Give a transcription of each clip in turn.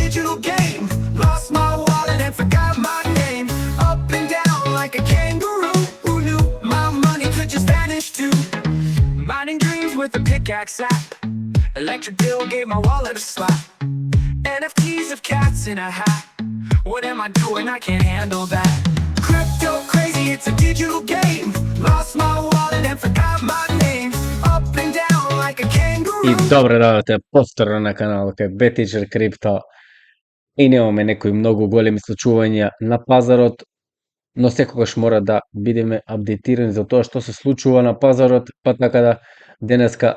digital game. Lost my wallet and forgot my name. Up and down like a kangaroo. Who knew my money could just vanish too? Mining dreams with a pickaxe app. Electric bill gave my wallet a slap. NFTs of cats in a hat. What am I doing? I can't handle that. Crypto crazy, it's a digital game. Lost my wallet and forgot my name. Up and down like a kangaroo. И добре дојдовте повторно на каналот кај BTG Crypto. И немаме некои многу големи случувања на пазарот, но секогаш мора да бидеме апдейтирани за тоа што се случува на пазарот, па така да денеска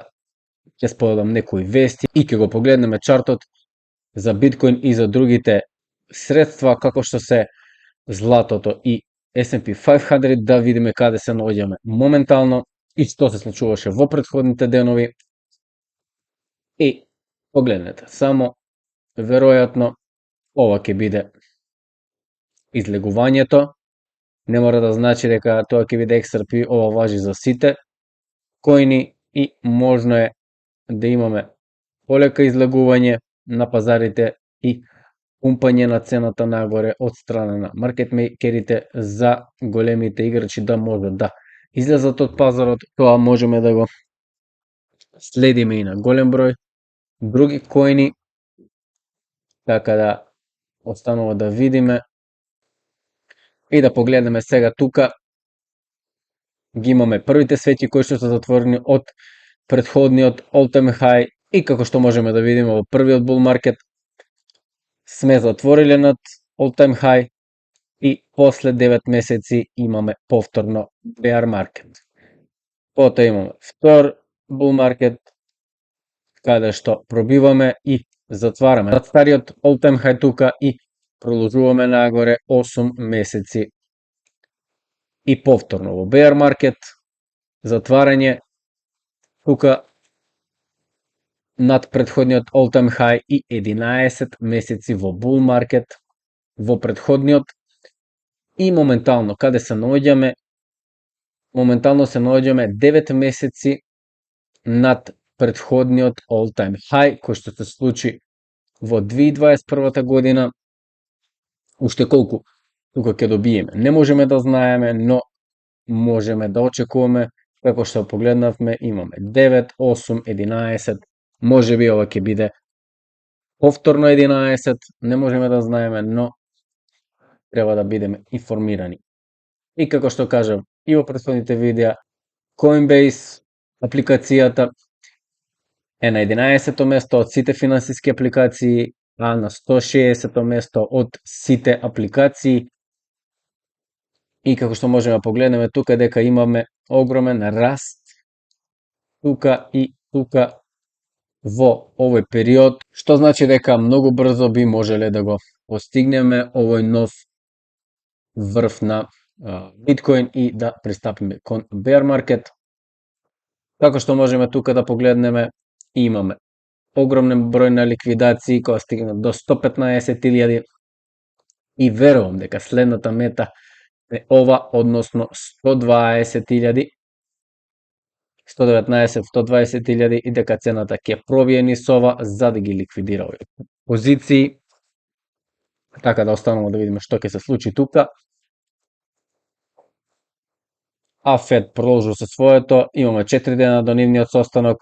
ќе споделам некои вести и ќе го погледнеме чартот за биткоин и за другите средства, како што се златото и S&P 500, да видиме каде се наоѓаме моментално и што се случуваше во претходните денови. И погледнете, само веројатно ова ќе биде излегувањето. Не мора да значи дека тоа ќе биде XRP, ова важи за сите коини и можно е да имаме полека излегување на пазарите и пумпање на цената нагоре од страна на маркетмейкерите за големите играчи да можат да излезат од пазарот. Тоа можеме да го следиме и на голем број други коини, така да останува да видиме и да погледнеме сега тука. Ги имаме првите свети кои што се затворени од претходниот all-time high и како што можеме да видиме во првиот bull market сме затвориле над all-time high и после 9 месеци имаме повторно bear market. Потоа имаме втор bull market каде што пробиваме и затвараме над стариот all-time high тука и продолжуваме нагоре 8 месеци. И повторно во bear market затварање тука над претходниот all-time high и 11 месеци во bull market во претходниот. И моментално каде се наоѓаме? Моментално се наоѓаме 9 месеци над претходниот all-time high кој што се случи во 2021 година. Уште колку тука ќе добиеме не можеме да знаеме, но можеме да очекуваме. Како што погледнавме, имаме 9, 8, 11, може би ова ќе биде повторно 11, не можеме да знаеме, но треба да бидеме информирани. И како што кажав и во претходните видеа, Coinbase апликацијата е на 11-то место од сите финансиски апликации, а на 160-то место од сите апликации. И како што можеме да погледнеме тука дека имаме огромен раст тука и тука во овој период, што значи дека многу брзо би можеле да го постигнеме овој нов врв на биткоин и да пристапиме кон bear market. Како што можеме тука да погледнеме, имаме огромен број на ликвидации која стигна до 115.000 и верувам дека следната мета е ова, односно 120.000, 119-120.000 и дека цената ќе пробие низ ова за да ги ликвидира овие позиции. Така да останува да видиме што ќе се случи тука. А Фед продолжува со своето, имаме 4 дена до нивниот состанок,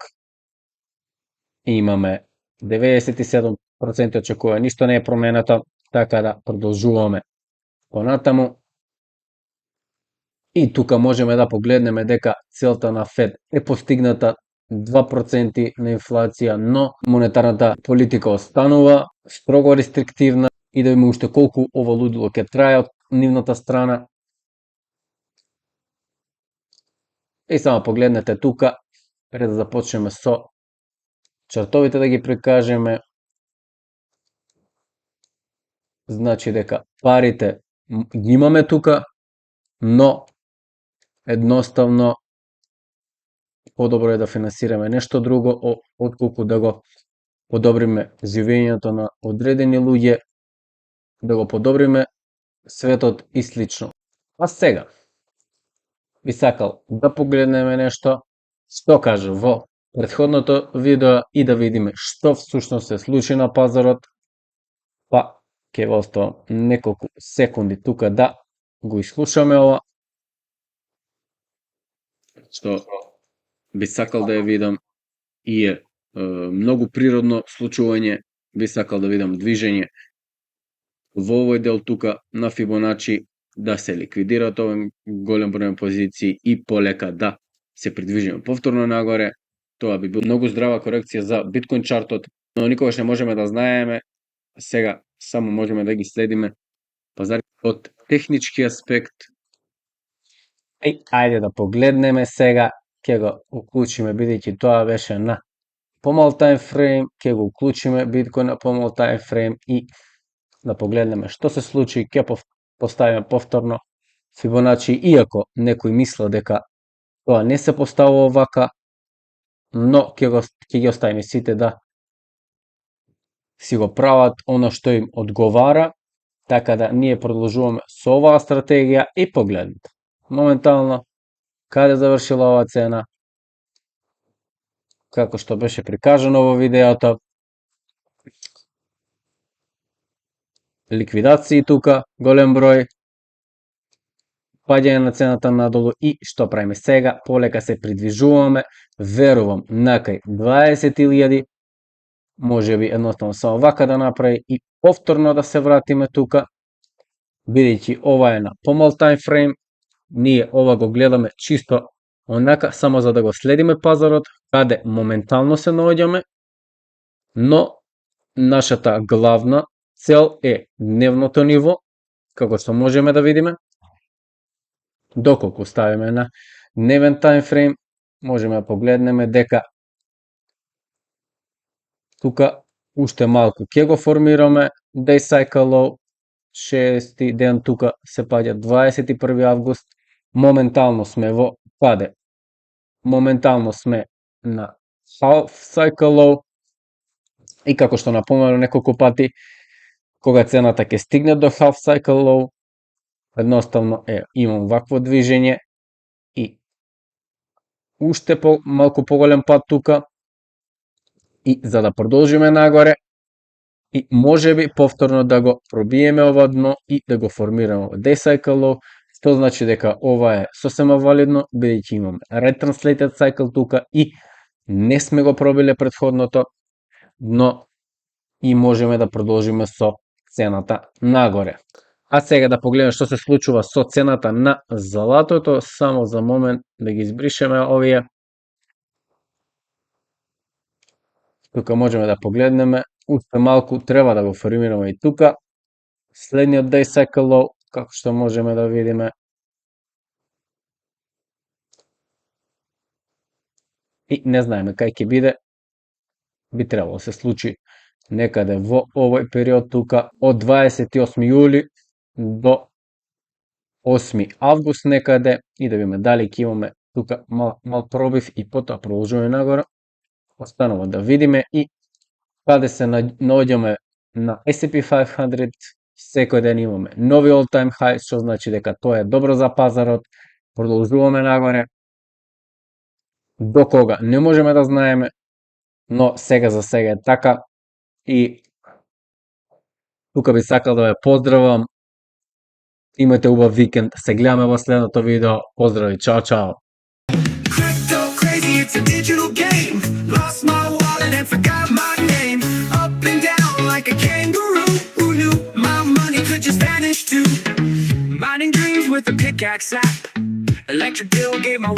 имаме 97% очекува, ништо не е променето, така да продолжуваме понатаму. И тука можеме да погледнеме дека целта на Фед е постигната 2% на инфлација, но монетарната политика останува строго рестриктивна и да има уште колку ова лудило ќе трае од нивната страна. И само погледнете тука, пред да започнеме со чартовите да ги прикажеме. Значи дека парите ги имаме тука, но едноставно подобро е да финансираме нешто друго отколку да го подобриме живењето на одредени луѓе, да го подобриме светот и слично. А сега би сакал да погледнеме нешто што кажа во претходното видео и да видиме што всушност се случи на пазарот Ќе го оставам неколку секунди тука да го изслушаме ова, што би сакал да ја видам и е многу природно случување, би сакал да видам движење во овој дел тука на Фибоначи, да се ликвидираат овој голем број позиции и полека да се придвижиме повторно нагоре. Тоа би бил многу здрава корекција за биткоин чартот, но никогаш не можеме да знаеме, сега само можеме да ги следиме пазарите од технички аспект. Ајде да погледнеме сега, ќе го уклучиме бидејќи тоа беше на помал таймфрейм, ќе го уклучиме биткоин на помал таймфрейм и да погледнеме што се случи, ќе поставиме повторно Фибоначи, иако некои мислат дека тоа не се поставува вака, но ќе ги оставиме сите да си го прават оно што им одговара, така да ние продолжуваме со оваа стратегија и погледнете. Моментално, каде завршила оваа цена, како што беше прикажано во видеото, ликвидации тука, голем број, паѓање на цената надолу и што правиме сега, полека се придвижуваме, верувам накај 20.000, може би едноставно само вака да направи и повторно да се вратиме тука, бидејќи ова е на помал таймфрейм, ние ова го гледаме чисто онака само за да го следиме пазарот, каде моментално се наоѓаме, но нашата главна цел е дневното ниво, како што можеме да видиме. Доколку ставиме на дневен таймфрейм, можеме да погледнеме дека тука уште малку ќе го формираме day cycle low, 6 ден тука се паѓа 21 август, моментално сме во каде? Моментално сме на half cycle low и како што напоменав неколку пати, кога цената ќе стигне до half cycle low, едноставно имам вакво движење и уште малку поголем пат тука и за да продолжиме нагоре и можеби повторно да го пробиеме ова дно и да го формираме day cycle low, што значи дека ова е сосема валидно, бидејќи имаме retranslated cycle тука и не сме го пробиле претходното дно и можеме да продолжиме со цената нагоре. А сега да погледнем што се случува со цената на златото, само за момент да ги избришеме овие. Тука можеме да погледнеме, уште малку треба да го формираме и тука. Следниот day cycle low, како што можеме да видиме. И не знаеме кај ќе биде, би требало да се случи некаде во овој период тука, од 28 јули до 8 август некаде, и да видиме дали ќе имаме тука мал пробив и потоа продолжуваме нагоре. Останува да видиме и каде се наоѓаме на S&P 500, секој ден имаме нови all time high, што значи дека тоа е добро за пазарот, продолжуваме нагоре. До кога не можеме да знаеме, но сега за сега е така и тука би сакал да ве поздравам. Имате убав викенд, се гледаме во следното видео. Поздрави, чао, чао. Crypto crazy, it's a digital game. Lost my wallet and forgot my name. Up and down like a kangaroo. Who knew my money could just vanish too? Mining dreams with a pickaxe app. Electric bill gave my